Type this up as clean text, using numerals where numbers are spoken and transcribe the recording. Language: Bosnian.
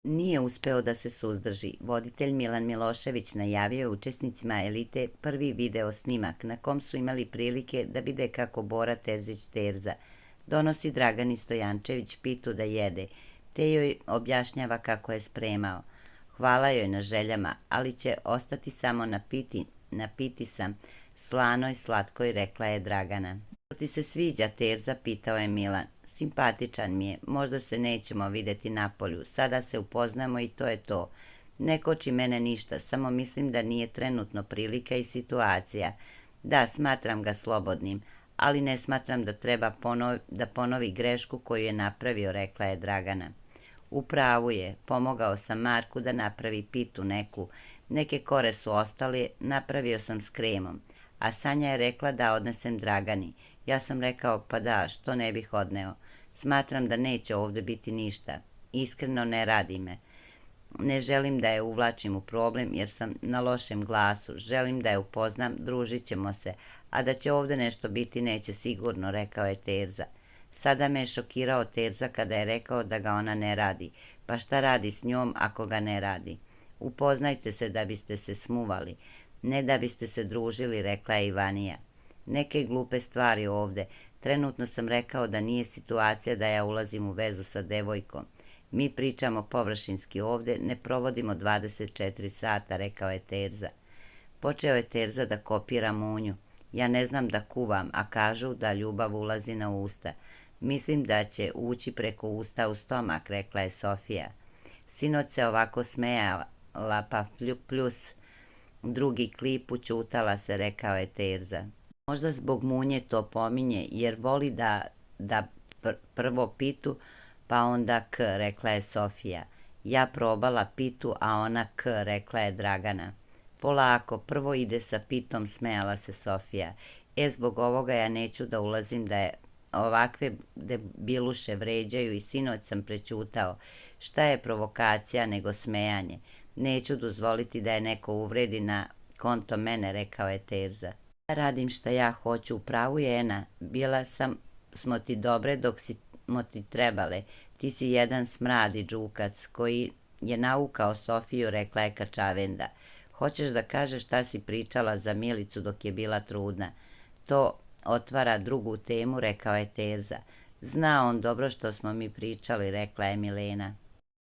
Nije uspeo da se suzdrži. Voditelj Milan Milošević najavio je učesnicima Elite prvi video snimak na kom su imali prilike da vide kako Bora Terzić-Terza donosi Dragani Stojančević pitu da jede, te joj objašnjava kako je spremao. Hvala joj na željama, ali će ostati samo na piti sam, slanoj, slatkoj, rekla je Dragana. Ti se sviđa Terza, pitao je Milan. Simpatičan mi je, možda se nećemo videti napolju, sada se upoznamo i to je to. Ne koči mene ništa, samo mislim da nije trenutno prilika i situacija. Da, smatram ga slobodnim, ali ne smatram da treba da ponovi grešku koju je napravio, rekla je Dragana. U pravu je, pomogao sam Marku da napravi pitu neke kore su ostale, napravio sam s kremom, a Sanja je rekla da odnesem Dragani. Ja sam rekao, pa da, što ne bih odneo. Smatram da neće ovde biti ništa. Iskreno ne radi me. Ne želim da je uvlačim u problem jer sam na lošem glasu. Želim da je upoznam, družit ćemo se, a da će ovde nešto biti neće sigurno, rekao je Terza. Sada me je šokirao Terza kada je rekao da ga ona ne radi. Pa šta radi s njom ako ga ne radi? Upoznajte se da biste se smuvali, ne da biste se družili, rekla je Ivanija. Neke glupe stvari ovde. Trenutno sam rekao da nije situacija da ja ulazim u vezu sa devojkom. Mi pričamo površinski ovde, ne provodimo 24 sata, rekao je Terza. Počeo je Terza da kopira Munju. Ja ne znam da kuvam, a kažu da ljubav ulazi na usta. Mislim da će ući preko usta u stomak, rekla je Sofija. Sinoć se ovako smejala, pa plus drugi klip ućutala se, rekao je Terza. Možda zbog Munje to pominje, jer voli da prvo pitu, pa onda k, rekla je Sofija. Ja probala pitu, a ona k, rekla je Dragana. Polako, prvo ide sa pitom, smejala se Sofija. Zbog ovoga ja neću da ulazim da je ovakve debiluše vređaju i sinoć sam prećutao. Šta je provokacija nego smejanje? Neću dozvoliti da je neko uvredi na konto mene, rekao je Terza. Ja radim šta ja hoću, u pravu je Ena. Bila smo ti dobre dok smo ti trebale. Ti si jedan smrad i džukac koji je naukao Sofiju, rekla je Kačavenda. Hoćeš da kažeš šta si pričala za Milicu dok je bila trudna? To otvara drugu temu, rekao je Terza. Zna on dobro što smo mi pričali, rekla je Milena.